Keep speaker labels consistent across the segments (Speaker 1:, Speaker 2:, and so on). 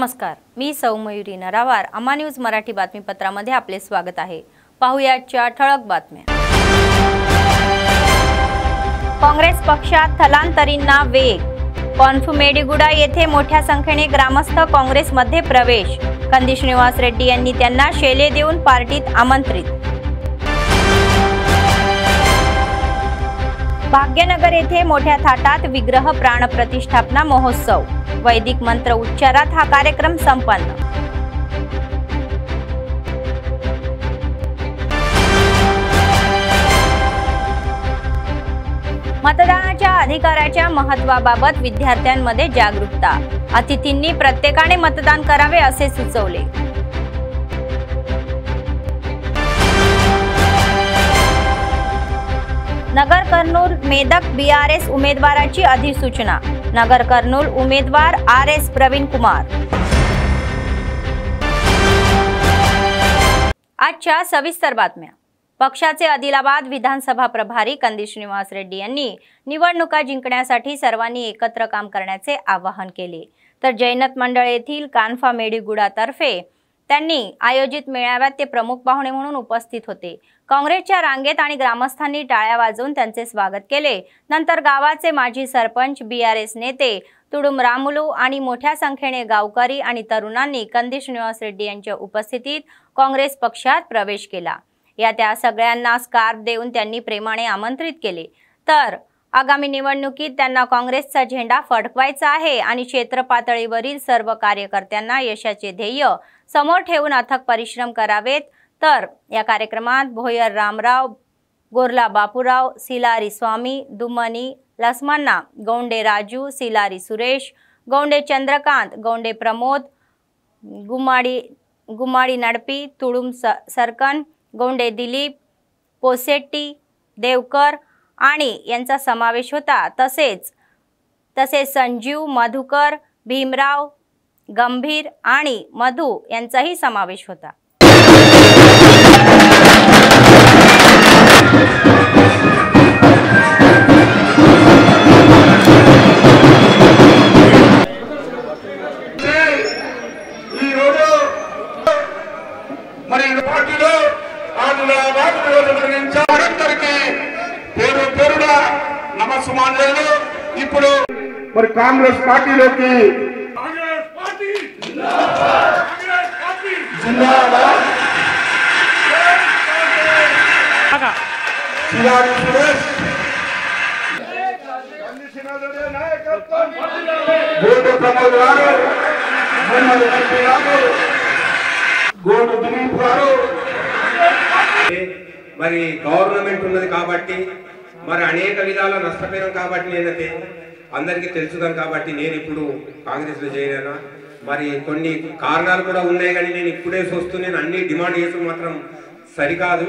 Speaker 1: नमस्कार, मी सौ मयुरी नरावार. अमा न्यूज मराठी बातमीपत्रामध्ये आपले स्वागत आहे. पाहुयाच्या ठळक बातम्या. काँग्रेस पक्षात स्थलांतरींना वेग. कॉन्फुमेडीगुडा येथे मोठ्या संख्येने ग्रामस्थ काँग्रेसमध्ये प्रवेश. कंदी श्रीनिवास रेड्डी यांनी त्यांना शेले देऊन पार्टीत आमंत्रित. भाग्यनगर येथे मोठ्या थाटात विग्रह प्राण प्रतिष्ठापना महोत्सव. वैदिक मंत्र उच्चारात हा कार्यक्रम संपन्न. मतदानाच्या अधिकाराच्या महत्त्वाबाबत विद्यार्थ्यांमध्ये जागरूकता. अतिथींनी प्रत्येकाने मतदान करावे असे सुचवले. नगर कर्नूल मेदक बीआरएस उमेदवाराची अधिसूचना. नगर कर्नूल उमेदवार आरएस प्रवीण कुमार. आजच्या सविस्तर बातम्या. पक्षाचे आदिलाबाद विधानसभा प्रभारी कंदी श्रीनिवास रेड्डी यांनी निवडणुका जिंकण्यासाठी सर्वांनी एकत्र काम करण्याचे आवाहन केले. तर जैनत मंडळ येथील कान्फामेडीगुडा तर्फे त्यांनी आयोजित मेळाव्यात ते प्रमुख पाहुणे म्हणून उपस्थित होते. काँग्रेसच्या रांगेत आणि ग्रामस्थांनी टाळ्या वाजवून त्यांचे स्वागत केले. नंतर गावाचे माजी सरपंच, बीआरएस नेते तुडुम रामुलू आणि मोठ्या संख्येने गावकरी आणि तरुणांनी कंदी श्रीनिवास रेड्डी यांच्या उपस्थितीत काँग्रेस पक्षात प्रवेश केला. या त्या सगळ्यांना स्कार्फ देऊन त्यांनी प्रेमाने आमंत्रित केले. तर आगामी निवडणुकीत त्यांना काँग्रेसचा झेंडा फडकवायचा आहे आणि क्षेत्र पातळीवरील सर्व कार्यकर्त्यांना यशाचे ध्येय समोर ठेवून अथक परिश्रम करावेत. तर या कार्यक्रमात भोयर रामराव, गोरला बापूराव, सिलारी स्वामी, दुमनी लक्ष्मणा, गौंडे राजू, सिलारी सुरेश, गौंडे चंद्रकांत, गौंडे प्रमोद, गुमाडी नडपी, तुडुम सरकन, गौंडे दिलीप, पोसेट्टी, देवकर आणि यांचा समावेश होता. तसेच संजीव, मधुकर, भीमराव, गंभीर आणि मधु यांचाही समावेश होता.
Speaker 2: ఇప్పుడు మరి కాంగ్రెస్ పార్టీలోకి జిందాబాద్ సిలారి సురేష్ గోడు ప్రమోద్ గారు, గోడు దిలీప్ గారు.
Speaker 3: మరి గవర్నమెంట్ ఉన్నది కాబట్టి మరి అనేక విధాల నష్టపోయినాం కాబట్టి నేనైతే అందరికీ తెలుసుదాను కాబట్టి నేను ఇప్పుడు కాంగ్రెస్లో చేరినా. మరి కొన్ని కారణాలు కూడా ఉన్నాయి కానీ నేను ఇప్పుడే చూస్తూ నేను అన్ని డిమాండ్ చేస్తూ మాత్రం సరికాదు.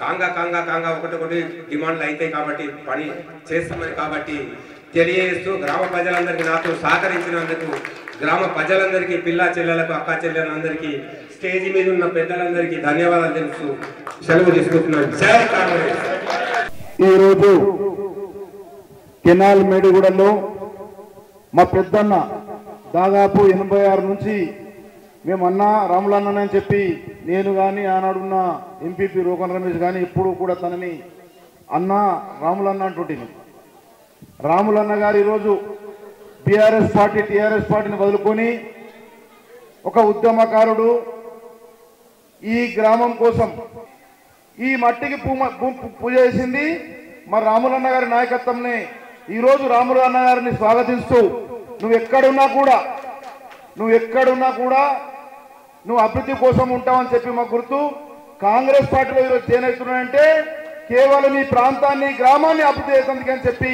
Speaker 3: కాంగా ఒకటి డిమాండ్లు అవుతాయి కాబట్టి పని చేస్తామని కాబట్టి తెలియజేస్తూ గ్రామ ప్రజలందరికీ నాతో సహకరించినందుకు గ్రామ ప్రజలందరికీ, పిల్ల చెల్లెలకు, అక్క చెల్లెలందరికీ, స్టేజీ మీద ఉన్న పెద్దలందరికీ ధన్యవాదాలు తెలుస్తూ సెలవు తీసుకుంటున్నాను. జై కాంగ్రెస్.
Speaker 2: ఈరోజు కెనాల్ మేడిగూడలో మా పెద్దన్న దాదాపు 86 నుంచి మేము అన్న రాములన్న అని చెప్పి నేను కానీ ఆనాడున్న ఎంపీపీ రోకన్ రమేష్ కానీ ఎప్పుడు కూడా తనని అన్న రాములన్న అంటుంటుంది. రాములన్న గారు ఈరోజు బీఆర్ఎస్ పార్టీ, టీఆర్ఎస్ పార్టీని వదులుకొని ఒక ఉద్యమకారుడు, ఈ గ్రామం కోసం ఈ మట్టికి పూజ చేసింది మరి రాములన్న గారి నాయకత్వంనే. ఈరోజు రాములన్న గారిని స్వాగతిస్తూ నువ్వు ఎక్కడున్నా కూడా నువ్వు అభివృద్ధి కోసం ఉంటావని చెప్పి మాకు గుర్తు. కాంగ్రెస్ పార్టీలో ఈరోజు చేనేస్తున్నాడంటే కేవలం ఈ ప్రాంతాన్ని, గ్రామాన్ని అభివృద్ధి చేసేందుకు అని చెప్పి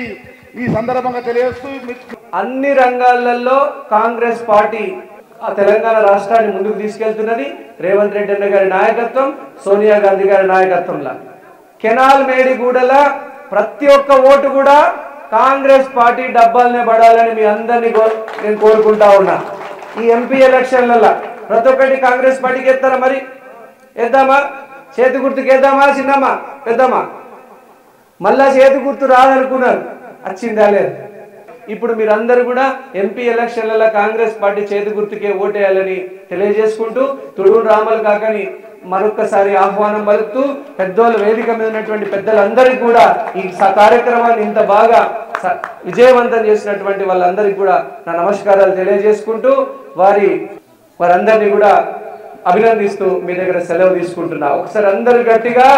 Speaker 2: ఈ సందర్భంగా తెలియజేస్తూ
Speaker 4: అన్ని రంగాలలో కాంగ్రెస్ పార్టీ తెలంగాణ రాష్ట్రాన్ని ముందుకు తీసుకెళ్తున్నది. రేవంత్ రెడ్డి అన్న గారి నాయకత్వం, సోనియా గాంధీ గారి నాయకత్వంలో కెనాల్ మేడిగూడల ప్రతి ఒక్క ఓటు కూడా కాంగ్రెస్ పార్టీ డబ్బాలనే పడాలని మీ అందరినీ నేను కోరుకుంటా ఉన్నా. ఈ ఎంపీ ఎలక్షన్లలో ప్రతి ఒక్కటి కాంగ్రెస్ పార్టీకి ఎత్తారా? మరి వేద్దామా? చేతి గుర్తుకి వేద్దామా? చిన్నమ్మా పెద్దమ్మా? మళ్ళా చేతి గుర్తు రాదనుకున్నారు, వచ్చిందా లేదు? ఇప్పుడు మీరందరూ కూడా ఎంపీ ఎలక్షన్లలో కాంగ్రెస్ పార్టీ చేతి గుర్తుకే ఓటేయాలని తెలియజేసుకుంటూ తుడూరు రామల్ కాకని మరొకసారి ఆహ్వానం పలుకుతూ పెద్దోళ్ళ వేదిక మీద ఉన్నటువంటి పెద్దలందరికీ కూడా ఈ కార్యక్రమాన్ని ఇంత బాగా విజయవంతం చేసినటువంటి వాళ్ళందరికీ కూడా నా నమస్కారాలు తెలియజేసుకుంటూ వారందరినీ కూడా అభినందిస్తూ మీ దగ్గర సెలవు తీసుకుంటున్నా. ఒకసారి అందరు గట్టిగా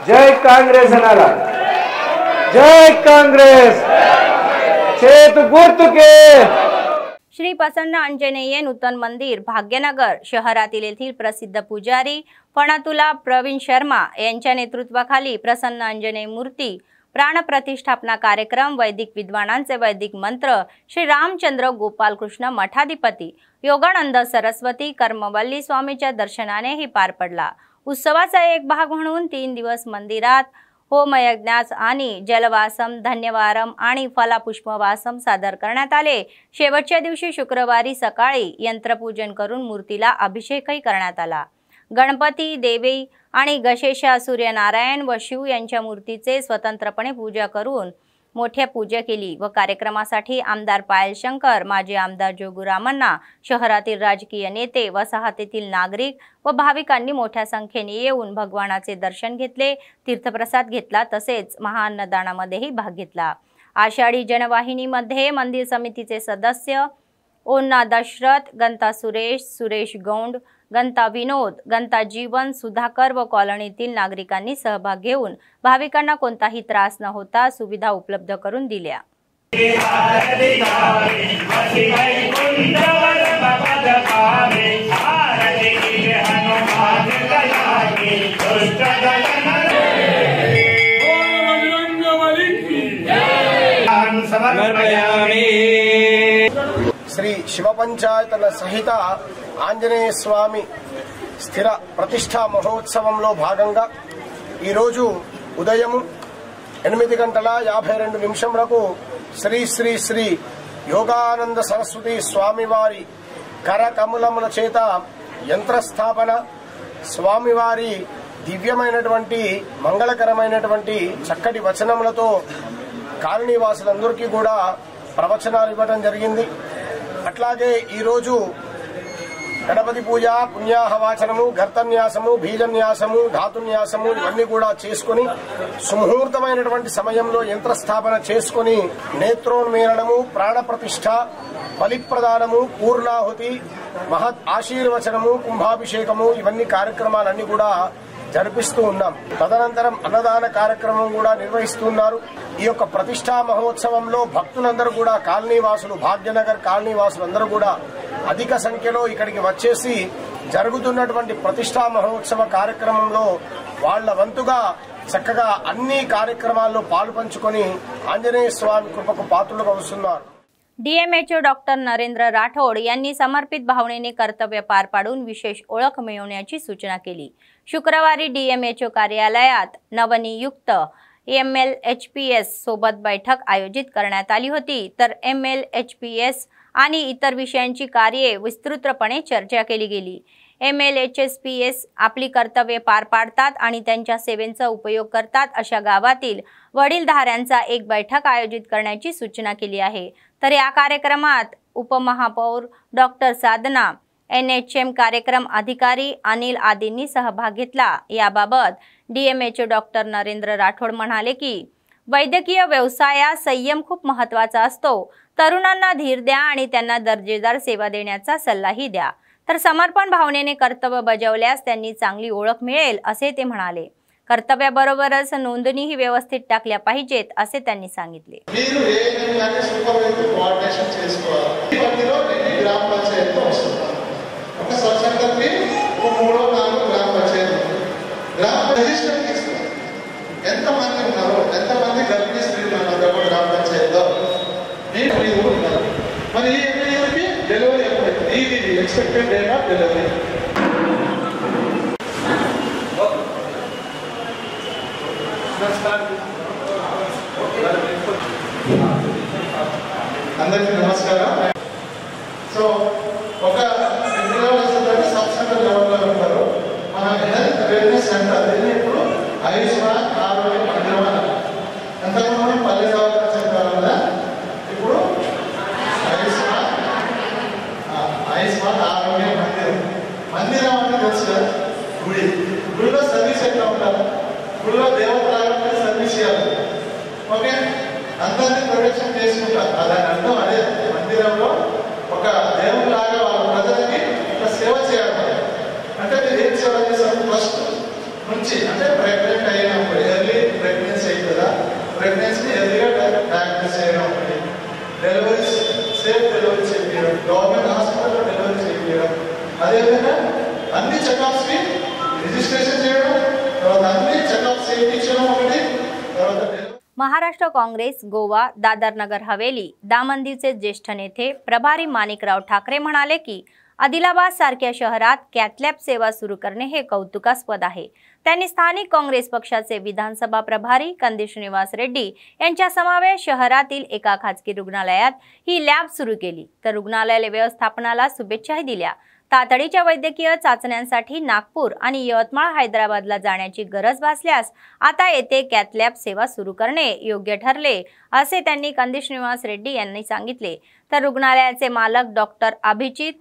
Speaker 4: జై కాంగ్రెస్ అనాలా, జై कांग्रेस చేతు గుర్తుకే.
Speaker 1: श्री प्रसन्न अंजनेय नूतन मंदिर भाग्यनगर शहरातील येथील प्रसिद्ध पुजारी फणातुला प्रवीण शर्मा यांच्या नेतृत्वाखाली प्रसन्न अंजनेय मूर्ती प्राणप्रतिष्ठापना कार्यक्रम वैदिक विद्वानांचे वैदिक मंत्र श्री रामचंद्र गोपाल कृष्ण मठाधिपती योगानंद सरस्वती कर्मवल्ली स्वामीच्या दर्शनाने ही पार पडला. उत्सवाचा एक भाग म्हणून 3 दिवस मंदिरात होमयज्ञास आणि जलवासम धन्यवारम आणि फलापुष्पवासम सादर करण्यात आले. शेवटच्या दिवशी शुक्रवारी सकाळी यंत्रपूजन करून मूर्तीला अभिषेकही करण्यात आला. गणपती देवी आणि गणेशा सूर्यनारायण व शिव यांच्या मूर्तीचे स्वतंत्रपणे पूजा करून मोठ्या पूजा केली व कार्यक्रमासाठी आमदार पायल शंकर, माजी आमदार जोगुरामण्णा, शहरातील राजकीय नेते, वसाहतीतील नागरिक व भाविकांनी मोठ्या संख्येने येऊन भगवानाचे दर्शन घेतले, तीर्थप्रसाद घेतला तसेच महाअन्नदानामध्येही भाग घेतला. आषाढी जनवाहिनीमध्ये मंदिर समितीचे सदस्य ओन्ना दशरथ, गंता सुरेश, सुरेश गौंड, गंता विनोद, गंता जीवन, सुधाकर व कॉलनीतील नागरिकांनी सहभाग घेऊन भाविकांना कोणताही त्रास न होता सुविधा उपलब्ध करून दिल्या.
Speaker 5: శ్రీ శివపంచాయతన సహిత ఆంజనేయ స్వామి స్థిర ప్రతిష్టా మహోత్సవంలో భాగంగా ఈరోజు ఉదయం 8:52 శ్రీ శ్రీ శ్రీ యోగానంద సరస్వతి స్వామివారి కరకమలముల చేత యంత్రస్థాపన, స్వామివారి దివ్యమైనటువంటి మంగళకరమైనటువంటి చక్కటి వచనములతో కాలనీవాసులందరికీ కూడా ప్రవచనాలు ఇవ్వడం జరిగింది. అట్లాగే ఈరోజు గణపతి పూజ, పుణ్యాహవాచనము, గర్తన్యాసము, బీజన్యాసము, ధాతున్యాసము ఇవన్నీ కూడా చేసుకుని సుముహూర్తమైనటువంటి సమయంలో యంత్రస్థాపన చేసుకుని నేత్రోన్మీలనము, ప్రాణప్రతిష్ఠ, బలిప్రదానము, పూర్ణాహుతి, మహత్ ఆశీర్వచనము, కుంభాభిషేకము ఇవన్నీ కార్యక్రమాలన్నీ కూడా జరిపిస్తూ ఉన్నాం. తదనంతరం అన్నదాన కార్యక్రమం కూడా నిర్వహిస్తున్నారు. ఈ యొక్క ప్రతిష్టా మహోత్సవంలో భక్తులందరూ కూడా కాలనీవాసులు, భాగ్యనగర్ కాలనీవాసులందరూ కూడా అధిక సంఖ్యలో ఇక్కడికి వచ్చేసి జరుగుతున్నటువంటి ప్రతిష్టా మహోత్సవ కార్యక్రమంలో వాళ్ల వంతుగా చక్కగా అన్ని కార్యక్రమాల్లో పాలుపంచుకొని ఆంజనేయ స్వామి కృపకు పాత్రులుగా వస్తున్నారు.
Speaker 1: डीएमएचओ डॉक्टर नरेंद्र राठोड यांनी समर्पित भावनेने कर्तव्य पार पाडून विशेष ओळख मिळवण्याची सूचना केली. शुक्रवारी डीएमएचओ कार्यालयात नवनियुक्त MLHPS सोबत बैठक आयोजित करण्यात आली होती. तर MLHPS आणि इतर विषयांची कार्ये विस्तृतपणे चर्चा केली गेली. MLHPS आपली कर्तव्ये पार पाडतात आणि त्यांच्या सेवेचा उपयोग करतात अशा गावातील वडीलधाऱ्यांचा एक बैठक आयोजित करण्याची सूचना केली आहे. तर या कार्यक्रमात उपमहापौर डॉक्टर साधना, NHM कार्यक्रम अधिकारी अनिल आदींनी सहभाग घेतला. याबाबत डीएमएचओ डॉक्टर नरेंद्र राठोड म्हणाले की वैद्यकीय व्यवसायात संयम खूप महत्त्वाचा असतो. तरुणांना धीर द्या आणि त्यांना दर्जेदार सेवा देण्याचा सल्लाही द्या. तर समर्पण भावनेने कर्तव्य बजावल्यास त्यांनी चांगली ओळख मिळेल असे ते म्हणाले. कर्तव्याबरोबरच नोंदणीही व्यवस्थित टाकल्या पाहिजेत असे त्यांनी सांगितले.
Speaker 6: expected date of delivery. అందరికీ నమస్కారం. సో ఒక ఇంటర్వ్యూ సబ్ సెంటర్ లెవెల్లో ఉంటారు. మన హెల్త్ వెల్నెస్ సెంటర్ దీన్ని ఇప్పుడు ఆయుష్మాన్ ఆరోగ్య మందిరం అంతకుముందు మనం పల్లె సెంటర్ వల్ల ఇప్పుడు ఆరోగ్య మందిరం. మందిరం అంటే తెలుసు కదా, గుడి. గుడిలో సర్వీస్ ఎట్లా ఉండాలి, గుడిలో దేవతలాగా సర్వీస్ చేయాలి. ఓకే, అందరినీ ప్రొటెక్షన్ చేసుకుంటారు. దాని అర్థం అదే, మందిరంలో ఒక దేవుడిలాగా వాళ్ళ ప్రజలకి ఇట్లా సేవ చేయాలి. అంటే మీరు ఏం సేవ చేస్తారు? ఫస్ట్ నుంచి అంటే ప్రెగ్నెంట్ అయినప్పుడు, ఎర్లీ ప్రెగ్నెన్సీ అవుతుందా, ప్రెగ్నెన్సీ ఎర్లీగా డయాగ్నోస్ చేయడం ఒకటి, డెలివరీస్ సేఫ్ డెలివరీ చేయడం, గవర్నమెంట్ హాస్పిటల్లో డెలివరీ చేయడం, అదేవిధంగా అన్ని చెకప్స్కి రిజిస్ట్రేషన్ చేయడం, తర్వాత అన్ని చెకప్స్ చేయించడం ఒకటి, తర్వాత
Speaker 1: महाराष्ट्र काँग्रेस गोवा दादर नगर हवेली दामंदीचे ज्येष्ठ नेते प्रभारी माणिकराव ठाकरे म्हणाले की आदिलाबाद सारख्या शहरात कॅथलॅब सेवा सुरू करणे हे कौतुकास्पद आहे. त्यांनी स्थानिक काँग्रेस पक्षाचे विधानसभा प्रभारी कंदी श्रीनिवास रेड्डी यांच्या समावेश शहरातील एका खाजगी रुग्णालयात ही लॅब सुरू केली, तर रुग्णालय व्यवस्थापनाला शुभेच्छाही दिल्या. तातडीच्या वैद्यकीय चाचण्यांसाठी नागपूर आणि यवतमाळ हैदराबादला जाण्याची गरज भासल्यास आता येथे कॅथलॅब सेवा सुरू करणे योग्य ठरले, असे त्यांनी कंदी श्रीनिवास रेड्डी यांनी सांगितले. तर रुग्णालयाचे मालक डॉक्टर अभिजित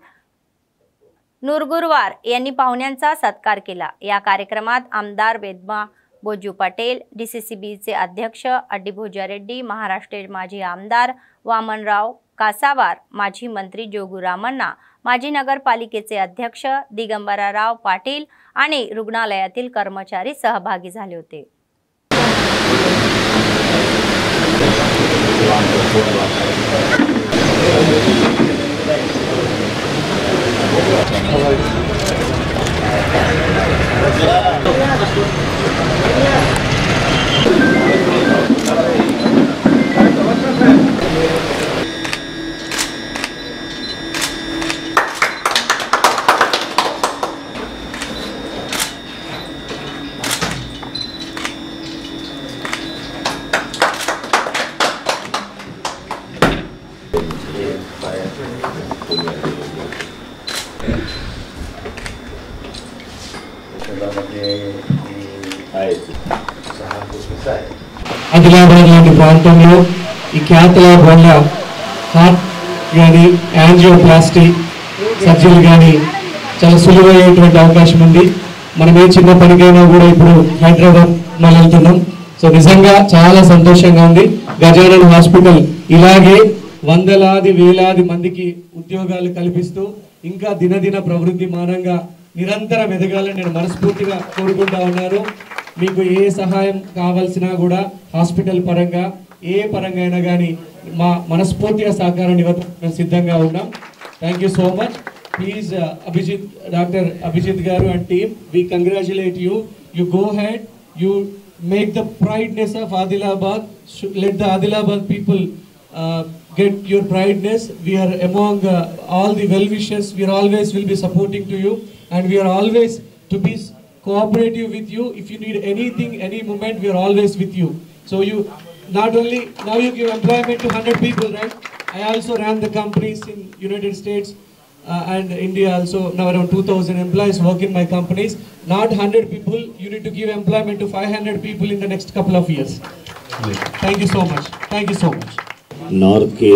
Speaker 1: नुरगुरवार यांनी पाहुण्यांचा सत्कार केला. या कार्यक्रमात आमदार वेदमा बोजू पटेल, डीसीसीबीचे अध्यक्ष अड्डी भोजा रेड्डी, महाराष्ट्र माजी आमदार वामनराव कासावार, माजी मंत्री जोगू रामण्णा, माजी नगरपालिकेचे अध्यक्ष दिगंबराराव पाटील आणि रुग्णालयातील कर्मचारी सहभागी झाले होते.
Speaker 7: ఆదిలాబాద్ లాంటి ప్రాంతంలో ఈ క్యాథలాబ్ వల్ల హార్ట్ కానీ యాంజియోప్లాస్టీ సర్జరీ కానీ చాలా సులువయ్యేటువంటి అవకాశం ఉంది. మనం ఏ చిన్న పనికైనా కూడా ఇప్పుడు హైదరాబాద్ వెళ్తున్నాం. సో నిజంగా చాలా సంతోషంగా ఉంది. గజానన్ హాస్పిటల్ ఇలాగే వందలాది వేలాది మందికి ఉద్యోగాలు కల్పిస్తూ ఇంకా దినదిన ప్రవృద్ధిమానంగా నిరంతరం ఎదగాలని నేను మనస్ఫూర్తిగా కోరుకుంటా ఉన్నాను. మీకు ఏ సహాయం కావాల్సినా కూడా హాస్పిటల్ పరంగా ఏ పరంగా అయినా కానీ మా మనస్ఫూర్తిగా సహకారాన్ని ఇవ్వడం సిద్ధంగా ఉన్నాం. Thank you so much. Please Abhijit, doctor Abhijit గారు and team, we congratulate you. You go ahead, you make the prideness of Adilabad. Let the Adilabad people get your prideness. We are among all the well-wishers. We are always will be supporting to you, and we are always to be cooperative with you. If you need anything, any moment, we are always with you. So you not only now you give employment to 100 people, right? I also ran the companies in United States and India also. Now around 2000 employees work in my companies. Not 100 people. You need to give employment to 500 people in the next couple of years. Thank you so much. Thank you so much.
Speaker 8: North के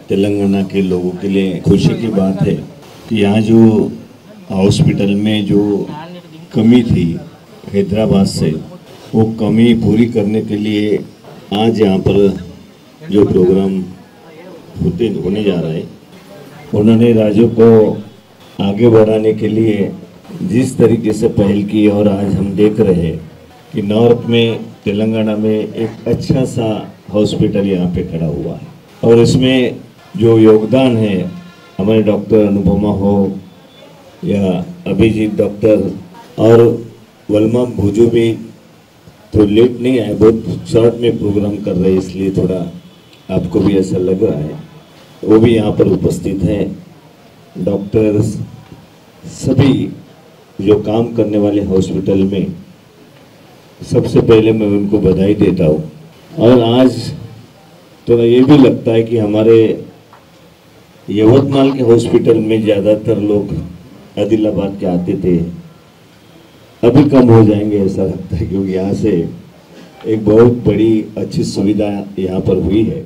Speaker 8: तेलंगाना के लोगों के लिए खुशी की बात है कि यहाँ जो हॉस्पिटल में जो कमी थी हैदराबाद से, वो कमी पूरी करने के लिए आज यहाँ पर जो प्रोग्राम होने जा रहा है, उन्होंने राज्यों को आगे बढ़ाने के लिए जिस तरीके से पहल की, और आज हम देख रहे हैं कि नॉर्थ में तेलंगाना में एक अच्छा सा हॉस्पिटल यहाँ पे खड़ा हुआ है। और इसमें जो योगदान है हमारे डॉक्टर अनुपमा हो या अभिजीत डॉक्टर और वलमा भोजू भी तो लेट नहीं आए, बहुत शॉर्ट में प्रोग्राम कर रहे हैं, इसलिए थोड़ा आपको भी ऐसा लग रहा है। वो भी यहाँ पर उपस्थित हैं। डॉक्टर्स सभी जो काम करने वाले हॉस्पिटल में सबसे पहले मैं उनको बधाई देता हूँ। और आज थोड़ा ये भी लगता है कि हमारे यवतमाल के हॉस्पिटल में ज़्यादातर लोग आदिलाबाद के आते थे, अभी कम हो जाएंगे ऐसा लगता है, क्योंकि यहाँ से एक बहुत बड़ी अच्छी सुविधा यहाँ पर हुई है।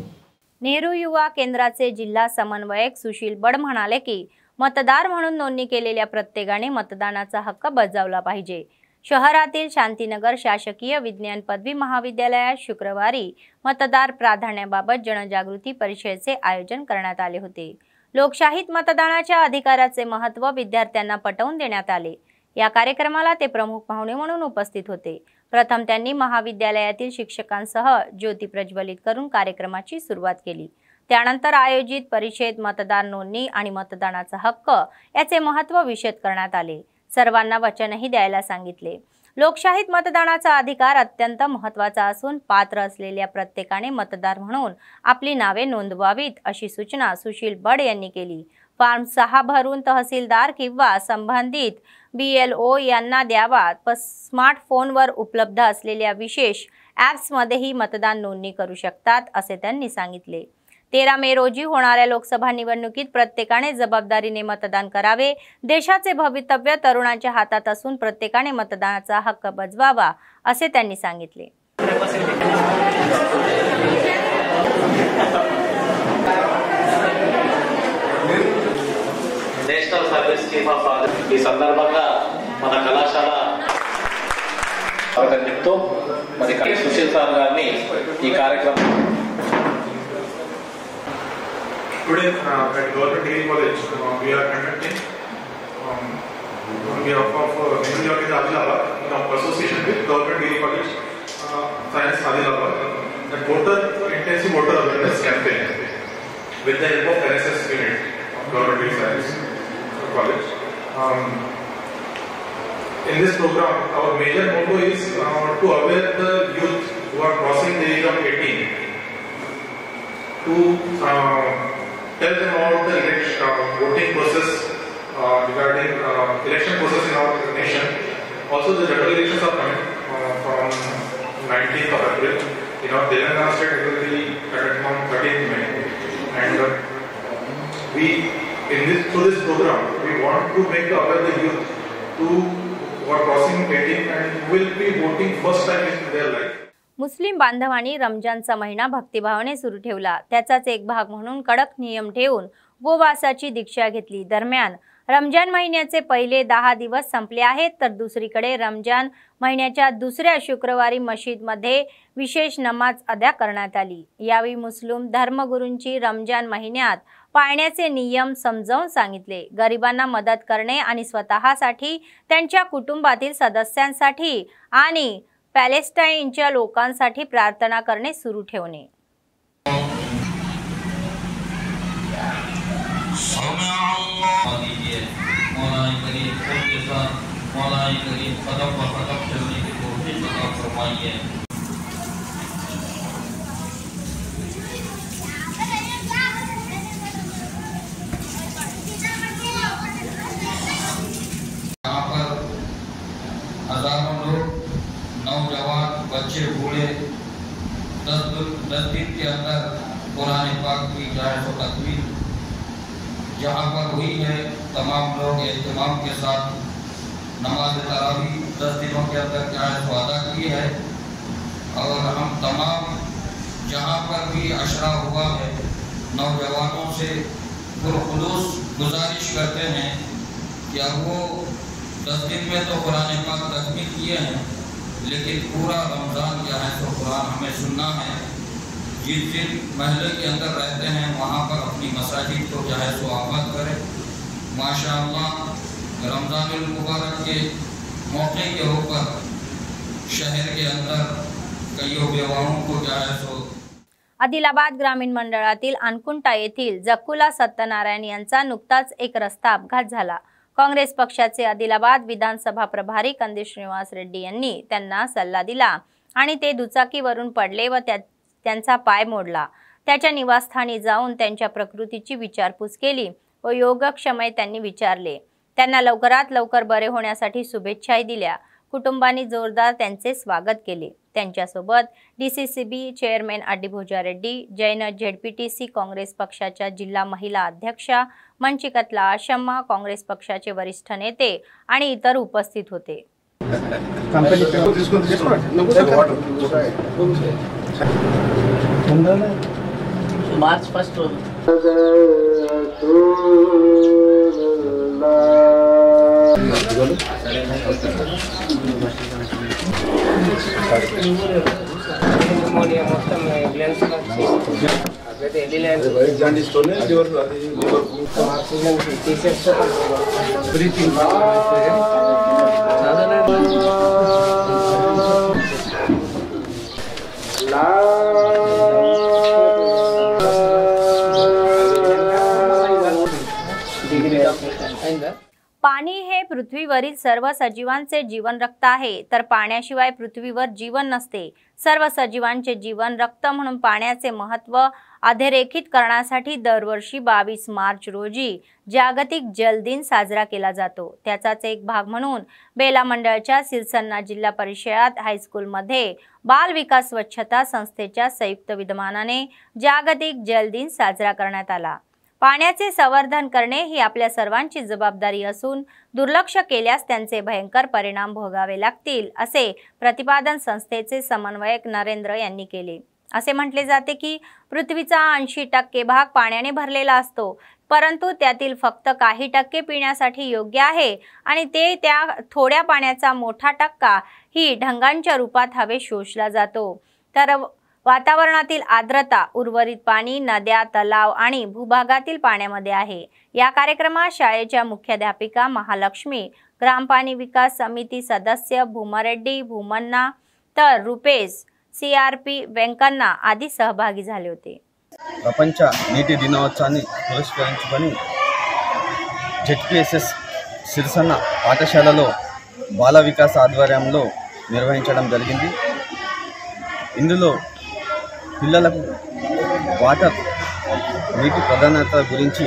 Speaker 1: नेहरू युवा केंद्राचे जिल्हा समन्वयक सुशील बड म्हणाले की मतदार म्हणून नोंदणी केलेल्या प्रत्येकाने मतदानाचा हक्क बजावला पाहिजे। शहरातील शांतीनगर शासकीय विज्ञान पदवी महाविद्यालयात शुक्रवारी मतदार प्राधान्याबाबत जनजागृती परिषदेचे आयोजन करण्यात आले होते। लोकशाहीत मतदानाच्या अधिकाराचे महत्त्व विद्यार्थ्यांना पटवून देण्यात आले। या कार्यक्रमाला ते प्रमुख पाहुणे म्हणून उपस्थित होते। प्रथम त्यांनी महाविद्यालयातील शिक्षकांसह ज्योती प्रज्वलित करून कार्यक्रमाची सुरुवात केली। त्यानंतर आयोजित परिषदेत मतदार नोंदणी आणि मतदानाचा हक्क याचे महत्त्व विशद करण्यात आले। सर्वांना वचनही द्यायला सांगितले। लोकशाहीत मतदानाचा अधिकार अत्यंत महत्त्वाचा असून पात्र असलेल्या प्रत्येकाने मतदार म्हणून आपली नावे नोंदवावीत अशी सूचना सुशील बड यांनी केली। फॉर्म 6 भरून तहसीलदार किंवा संबंधित BLO यांना द्यावा। स्मार्टफोनवर उपलब्ध असलेल्या विशेष ॲप्समध्येही मतदान नोंदणी करू शकतात असे त्यांनी सांगितले। 13 मे रोजी होणाऱ्या लोकसभा निवडणुकीत प्रत्येकाने जबाबदारीने मतदान करावे। देशाचे भवितव्य तरुणांच्या हातात असून प्रत्येकाने मतदानाचा हक्क बजवावा असे त्यांनी सांगितले।
Speaker 9: నేషనల్ సర్వీస్ స్కీమ్ ఆఫ్ ఈ సందర్భంగా మన కళాశాల స్వాగతం చెప్తూ మరి సుశీల్ సార్ గారిని ఈ కార్యక్రమం
Speaker 10: Today at Government Degree College we are conducting on behalf of University of Adilabad in association with Government Degree College Science Adilabad the voter intensive voter awareness campaign with the help of NSS unit of Government Degree Science College. In this program, our major motto is to aware the youth who are crossing the age of 18 to tell them about the voting process regarding election process in our nation. Also, the general elections are coming from 19th of April. In our Telangana state, it will be conducted on 13th May. And through this program, we want to make aware the youth who are crossing 18 and will be voting first time in their life.
Speaker 1: मुस्लिम बांधवांनी रमजानचा महिना भक्तिभावाने सुरू ठेवला। त्याचाच एक भाग म्हणून कडक नियम ठेवून उपवासाची दीक्षा घेतली। दरम्यान रमजान महिन्याचे पहिले 10 दिवस संपले आहेत, तर दुसरीकडे रमजान महिन्याच्या दुसऱ्या शुक्रवारी मस्जिदमध्ये विशेष नमाज अदा करण्यात आली। यावेळी मुस्लिम धर्मगुरूंची रमजान महिन्यात पाळण्याचे नियम समजावून सांगितले। गरिबांना मदत करणे आणि स्वतःसाठी, त्यांच्या कुटुंबातील सदस्यांसाठी आणि पॅलेस्टाईनच्या लोकांसाठी प्रार्थना करणे सुरू ठेवणे।
Speaker 11: नौजवान बच्चे बूढ़े 10 दिन के अंदर कुरान पाक की जायज़ तकमील जहाँ पर हुई है, तमाम लोग एहतमाम के साथ नमाज तरावी 10 दिनों के अंदर जायज़ अदा की है। और हम तमाम जहाँ पर भी अशरा हुआ है, नौजवानों से पुरखुलूस गुजारिश करते हैं कि अब वो 10 दिन में तो कुरान पाक तकमील किए हैं, लेकिन पूरा रमज़ान जो है तो कुरान हमें सुनना है। जिस जिन महल्ले के अंदर रहते हैं वहाँ पर अपनी मसाजिद को जो है सो आबाद करें। माशाअल्लाह रमज़ानुल मुबारक के मौके के ऊपर शहर के अंदर कई विवाहों को जो है सो
Speaker 1: आदिलाबाद ग्रामीण मंडळातील अनकुंटा येथील जक्कुला सत्यनारायण यांचा नुकताच एक रस्ता अपघात झाला। काँग्रेस पक्षाचे आदिलाबाद विधानसभा प्रभारी कंदी श्रीनिवास रेड्डी यांनी त्यांना सल्ला दिला आणि ते दुचाकीवरून पडले व त्यांचा पाय मोडला। त्याच्या निवासस्थानी जाऊन त्यांच्या प्रकृतीची विचारपूस केली व योगक्षेम त्यांनी विचारले। त्यांना लवकरात लवकर बरे होण्यासाठी शुभेच्छाही दिल्या। कुटुंबांनी जोरदार त्यांचे स्वागत केले। त्यांच्यासोबत DCCB chairman Addibhoja Reddy, Jain ZPTC Congress पक्षाच्या जिल्हा महिला अध्यक्षा मंचिकतला आशम्मा, काँग्रेस पक्षाचे वरिष्ठ नेते आणि इतर उपस्थित होते।
Speaker 12: मार्च 1
Speaker 1: पाणी हे पृथ्वीवरील सर्व सजीवांचे जीवन रक्त आहे, तर पाण्याशिवाय पृथ्वीवर जीवन नसते। सर्व सजीवांचे जीवन रक्त म्हणून पाण्याचे महत्त्व अधोरेखित करण्यासाठी दरवर्षी 22 मार्च रोजी जागतिक जल दिन साजरा केला जातो। त्याचाच एक भाग म्हणून बेला मंडळाच्या सिरसन्ना जिल्हा परिषद हायस्कूलमध्ये बाल विकास स्वच्छता संस्थेच्या संयुक्त विद्यमानाने जागतिक जल दिन साजरा करण्यात आला। पाण्याचे संवर्धन करणे ही आपल्या सर्वांची जबाबदारी असून दुर्लक्ष केल्यास त्यांचे भयंकर परिणाम भोगावे लागतील, असे प्रतिपादन संस्थेचे समन्वयक नरेंद्र यांनी केले। असे म्हटले जाते की पृथ्वीचा 80% भाग पाण्याने भरलेला असतो, परंतु त्यातील फक्त काही टक्के पिण्यासाठी योग्य आहे आणि ते त्या थोड्या पाण्याचा मोठा टक्का ही ढगांच्या रूपात हवेत शोषला जातो। तर वातावरणातील आर्द्रता उर्वरित पाणी नद्या तलाव आणि भूभागातील पाण्यामध्ये आहे। या कार्यक्रमात शाळेच्या मुख्याध्यापिका महालक्ष्मी, ग्रामपाणी विकास समिती सदस्य भूमारेड्डी भूमन्ना तर रुपेश CRP వెంకన్న आदी सहभागी झाले होते।
Speaker 12: ప్రపంచ నీటి దినోత్సవాన్ని పురస్కరించుకొని ZPSS సిరిసన్న పాఠశాలలో బాల వికాస్ ఆధ్వర్యంలో నిర్వహించడం జరిగింది। ఇందులో పిల్లలకు వాటర్ నీటి ప్రాధాన్యత గురించి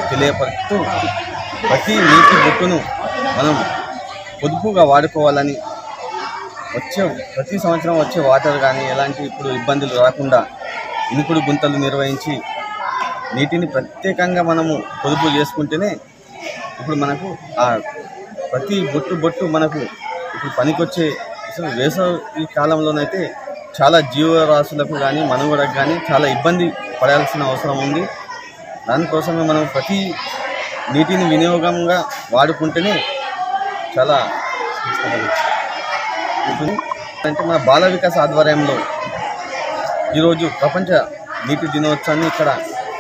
Speaker 12: తెలియపరుస్తూ ప్రతి నీటి బొట్టును మనం పొదుపుగా వాడుకోవాలని ప్రతి సంవత్సరం వచ్చే వాటర్ కానీ ఎలాంటి ఇప్పుడు ఇబ్బందులు రాకుండా ఇనుకుడు గుంతలు నిర్వహించి నీటిని ప్రత్యేకంగా మనము పొదుపు చేసుకుంటేనే ఇప్పుడు మనకు ప్రతి బొట్టు మనకు ఇప్పుడు పనికొచ్చే వేసవి కాలంలోనైతే చాలా జీవరాశులకు కానీ మనుగడకు కానీ చాలా ఇబ్బంది పడాల్సిన అవసరం ఉంది। దానికోసమే మనం ప్రతి నీటిని వినియోగంగా వాడుకుంటేనే చాలా అంటే మన బాల వికాస్ ఆధ్వర్యంలో ఈరోజు ప్రపంచ నీటి దినోత్సవాన్ని ఇక్కడ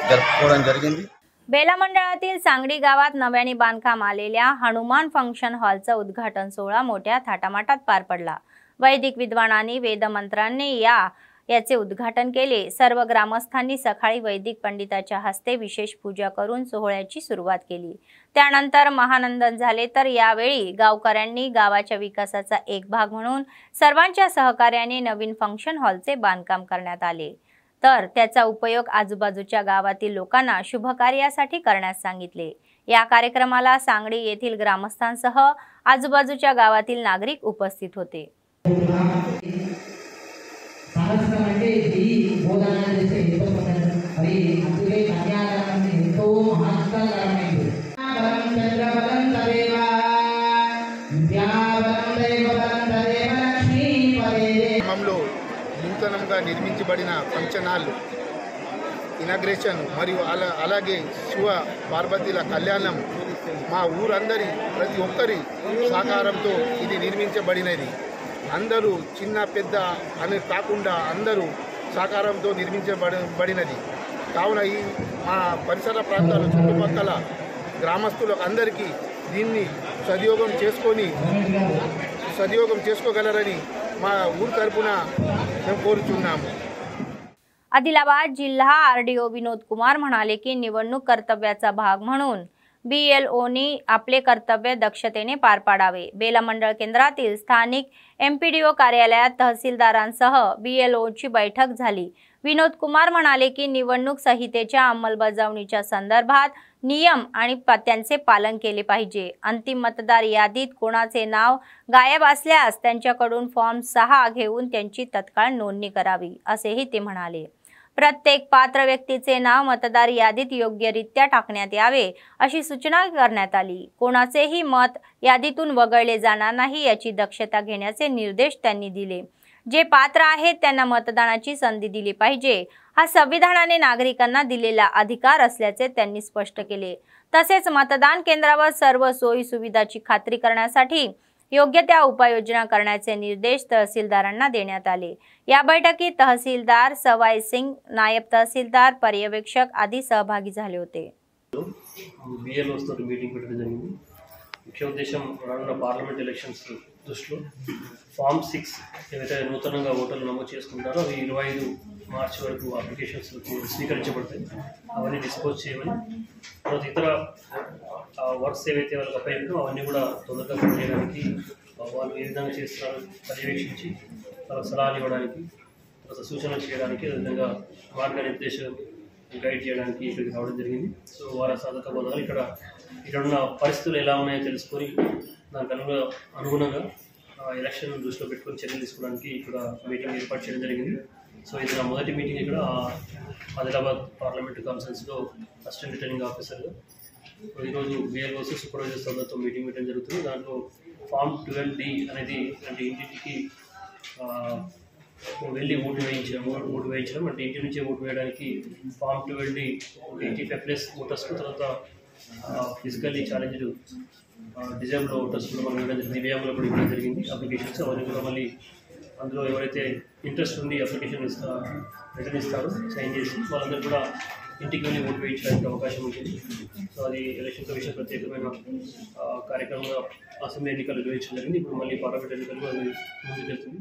Speaker 12: జరుపుకోవడం జరిగింది।
Speaker 1: बेला मंडळातील सांगडी गावात नव्याने बांधकाम आलेल्या हनुमान फंक्शन हॉलचा उद्घाटन सोहळा मोठ्या थाटामाटात पार पडला। वैदिक विद्वानांनी वेदमंत्रांनी याचे उद्घाटन केले। सर्व ग्रामस्थांनी सकाळी वैदिक पंडिताच्या हस्ते विशेष पूजा करून सोहळ्याची सुरुवात केली। त्यानंतर महानंदन झाले। तर यावेळी गावकऱ्यांनी गावाच्या विकासाचा एक भाग म्हणून सर्वांच्या सहकार्याने नवीन फंक्शन हॉलचे बांधकाम करण्यात आले, तर त्याचा उपयोग आजूबाजूच्या गावातील लोकांना शुभ कार्यासाठी करण्यास सांगितले। या कार्यक्रमाला सांगडी येथील ग्रामस्थांसह आजूबाजूच्या गावातील नागरिक उपस्थित होते।
Speaker 13: నూతనంగా నిర్మించబడిన ఫంక్షన్ హాల్ ఇనాగ్రేషన్ మరియు అలాగే శివ పార్వతీల కళ్యాణం మా ఊరందరి ప్రతి ఒక్కరి సహకారంతో ఇది నిర్మించబడినది। అందరూ చిన్న పెద్ద అని కాకుండా అందరూ సహకారంతో నిర్మించబడినది కావున ఈ మా పరిసర ప్రాంతాల చుట్టుపక్కల గ్రామస్తులకు అందరికీ దీన్ని సద్వినియోగం చేసుకోగలరని మా ఊరు తరపున మేము కోరుచున్నాము।
Speaker 1: आदिलाबाद जिल्हा RDO विनोद कुमार म्हणाले की निवडणूक कर्तव्याचा भाग म्हणून BLOनी आपले कर्तव्य दक्षतेने पार पाडावे। बेला मंडळ केंद्रातील स्थानिक MPDO कार्यालयात तहसीलदारांसह BLOची बैठक झाली। विनोद कुमार म्हणाले की निवडणूक संहितेच्या अंमलबजावणीच्या संदर्भात नियम आणि त्यांचे पालन केले पाहिजे। अंतिम मतदार यादीत कोणाचे नाव गायब असल्यास त्यांच्याकडून फॉर्म 6 घेऊन त्यांची तत्काळ नोंदणी करावी, असेही ते म्हणाले। प्रत्येक पात्र व्यक्तीचे नाव मतदार यादीत योग्यरित्या टाकण्यात यावे, अशी सूचना करण्यात आली। कोणाचेही मत यादीतून वगळले जाणार नाही याची दक्षता घेण्याचे निर्देश त्यांनी दिले। जे पात्र आहेत त्यांना मतदानाची संधी दिली पाहिजे, हा संविधानाने नागरिकांना दिलेला अधिकार असल्याचे त्यांनी स्पष्ट केले। तसेच मतदान केंद्रावर सर्व सोयी सुविधाची खात्री करण्यासाठी योग्य त्या उपाययोजना करण्याचे निर्देश तहसीलदारांना देण्यात आले। या बैठकीत तहसीलदार सवाई सिंग, नायब तहसीलदार, पर्यवेक्षक आदी सहभागी झाले होते।
Speaker 14: ముఖ్య ఉద్దేశం రానున్న పార్లమెంట్ ఎలక్షన్స్ దృష్టిలో ఫామ్ 6 ఏవైతే నూతనంగా ఓటర్లు నమోదు చేసుకుంటారో అవి 25 మార్చి వరకు అప్లికేషన్స్ స్వీకరించబడతాయి। అవన్నీ డిస్పోజ్ చేయమని, తర్వాత ఇతర వర్క్స్ ఏవైతే వాళ్ళకి అప్పయ్యారో అవన్నీ కూడా తొందరగా పూర్తి చేయడానికి, వాళ్ళు ఏ విధంగా చేస్తారో పర్యవేక్షించి వాళ్ళకి సలహాలు ఇవ్వడానికి, తర్వాత సూచనలు చేయడానికి, అదేవిధంగా మార్గనిర్దేశం గైడ్ చేయడానికి ఇక్కడికి రావడం జరిగింది। సో వారి సాధక బోధనలు ఇక్కడున్న పరిస్థితులు ఎలా ఉన్నాయో తెలుసుకొని దానికి అనుగుణంగా ఎలక్షన్ దృష్టిలో పెట్టుకొని చర్యలు తీసుకోవడానికి ఇక్కడ మీటింగ్ ఏర్పాటు చేయడం జరిగింది। సో ఇది నా మొదటి మీటింగ్ ఇక్కడ ఆదిలాబాద్ పార్లమెంట్ కాన్ఫరెన్స్లో అసిస్టెంట్ రిటర్నింగ్ ఆఫీసర్గా। ఈరోజు VLOs సూపర్వైజర్స్ అందరితో మీటింగ్ పెట్టడం జరుగుతుంది। దాంట్లో ఫామ్ 12D అనేది అంటే ఇంటింటికి వెళ్ళి ఓటు వేయించడం అంటే ఇంటి నుంచే ఓటు వేయడానికి ఫామ్ 12D 85+ ఓటర్స్కు, తర్వాత ఫిజికల్లీ ఛాలెంజ్డ్ డిజేబుల్డ్ ఓటర్స్ కూడా మనం ఇవ్వడం జరిగింది, దివ్యాంగులు కూడా ఇవ్వడం జరిగింది అప్లికేషన్స్। అవన్నీ కూడా మళ్ళీ అందులో ఎవరైతే ఇంట్రెస్ట్ ఉండి అప్లికేషన్ రిటర్న్ ఇస్తారో సైన్ చేసి వాళ్ళందరూ కూడా ఇంటికి వెళ్ళి ఓటు వేయించడానికి అవకాశం ఉంటుంది। సో అది ఎలక్షన్ కమిషన్ ప్రత్యేకమైన కార్యక్రమంగా అసెంబ్లీ ఎన్నికలు నిర్వహించడం జరిగింది। ఇప్పుడు మళ్ళీ పార్లమెంట్ ఎన్నికలు అది ముందుకెళ్తుంది।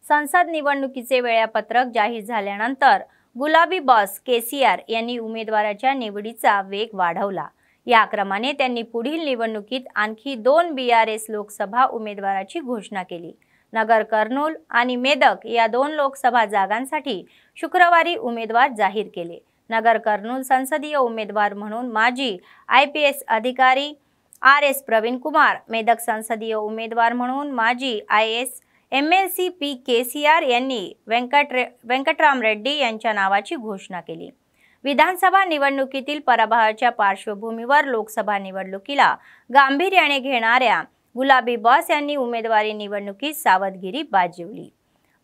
Speaker 1: संसद निवडणुकीचे वेळापत्रक जाहीर झाल्यानंतर गुलाबी बॉस KCR यांनी उमेदवाराच्या निवडीचा वेग वाढवला। या क्रमाने त्यांनी पुढील निवडणुकीत आणखी 2 BRS लोकसभा उमेदवाराची घोषणा केली। नगर कर्नूल आणि मेदक या 2 लोकसभा जागांसाठी शुक्रवारी उमेदवार जाहीर केले। नगर कर्नूल संसदीय उमेदवार म्हणून माजी IPS अधिकारी RS प्रवीण कुमार, मेदक संसदीय उमेदवार म्हणून माजी IAS MLC P KCR यांनी वेंकटराम रेड्डी यांच्या नावाची घोषणा केली। विधानसभा निवडणुकीतील पराभवाच्या पार्श्वभूमीवर लोकसभा निवडणुकीला गांभीर्याने घेणाऱ्या गुलाबी बॉस यांनी उमेदवारी निवडणुकीत सावधगिरी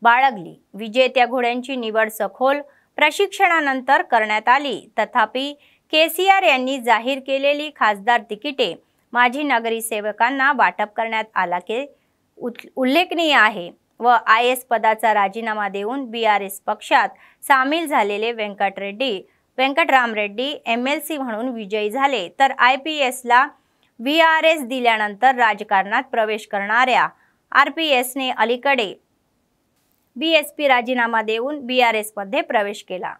Speaker 1: बाळगली। विजेत्या घोड्यांची निवड सखोल प्रशिक्षणानंतर करण्यात आली। तथापि KCR यांनी जाहीर केलेली खासदार तिकिटे माजी नगरी सेवकांना वाटप करण्यात आल्याचे उल्लेखनीय आहे व IS पदाचा राजीनामा देऊन BRS पक्षात सामील झालेले वेंकटराम रेड्डी MLC म्हणून विजयी झाले, तर IPS ला VRS दिल्यानंतर राजकारणात प्रवेश करणाऱ्या RPS ने अलीकडे BSP राजीनामा देऊन BRS मध्ये प्रवेश केला।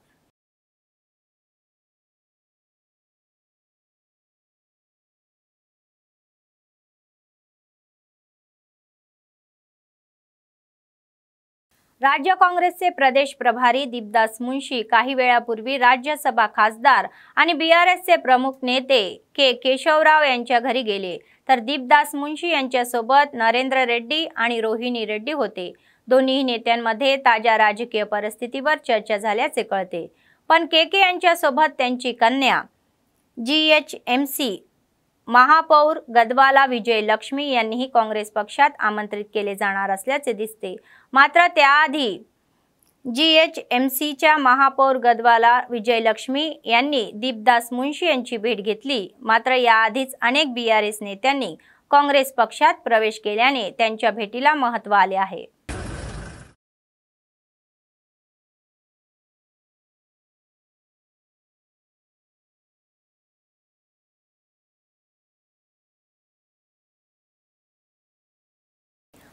Speaker 1: राज्य काँग्रेसचे प्रदेश प्रभारी दीपदास मुंशी काही वेळापूर्वी राज्यसभा खासदार आणि BRSचे प्रमुख नेते केशवराव यांच्या घरी गेले, तर दीपदास मुंशी यांच्यासोबत नरेंद्र रेड्डी आणि रोहिणी रेड्डी होते। दोन्ही नेत्यांमध्ये ताज्या राजकीय परिस्थितीवर चर्चा झाल्याचे कळते। पण KK यांच्यासोबत त्यांची कन्या GHMC महापौर गदवाला विजय लक्ष्मी यांनीही काँग्रेस पक्षात आमंत्रित केले जाणार असल्याचे दिसते। मात्र त्याआधी GHMCच्या महापौर गदवाला विजय लक्ष्मी यांनी दीपदास मुंशी यांची भेट घेतली। मात्र याआधीच अनेक BRS नेत्यांनी काँग्रेस पक्षात प्रवेश केल्याने त्यांच्या भेटीला महत्त्व आले आहे।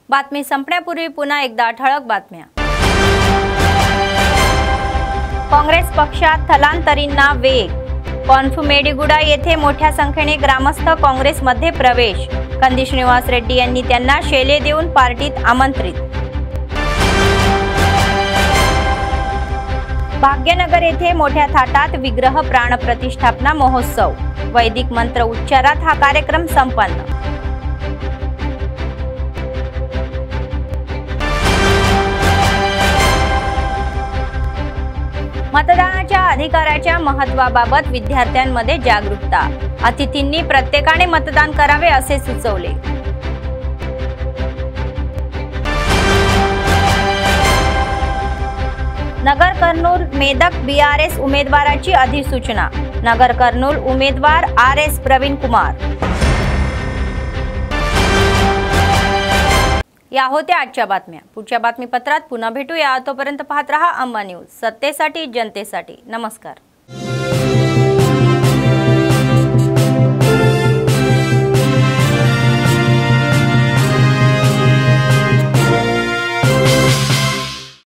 Speaker 1: बातमी संपण्यापूर्वी पुन्हा एकदा ठळक बातम्या। काँग्रेस पक्षात स्थलांतरींना वेग। कॉन्फुमेडीगुडा येथे मोठ्या संख्येने ग्रामस्थ काँग्रेसमध्ये प्रवेश। कंदी श्रीनिवास रेड्डी यांनी त्यांना शेले देऊन पार्टीत आमंत्रित। भाग्यनगर येथे मोठ्या थाटात विग्रह प्राण प्रतिष्ठापना महोत्सव। वैदिक मंत्र उच्चारात हा कार्यक्रम संपन्न। मतदानाच्या अधिकाराच्या महत्त्वाबाबत विद्यार्थ्यांमध्ये जागरूकता। अतिथींनी प्रत्येकाने मतदान करावे असे सुचवले। नगर कर्नूल मेदक BRS उमेदवाराची अधिसूचना. नगर कर्नूल उमेदवार RS प्रवीण कुमार. या होत्या आजच्या बातम्या. पुढच्या बातमीपत्रात पुन्हा भेटूया. तोपर्यंत पाहत रहा अंबा न्यूज, सत्तेसाठी जनतेसाठी. नमस्कार.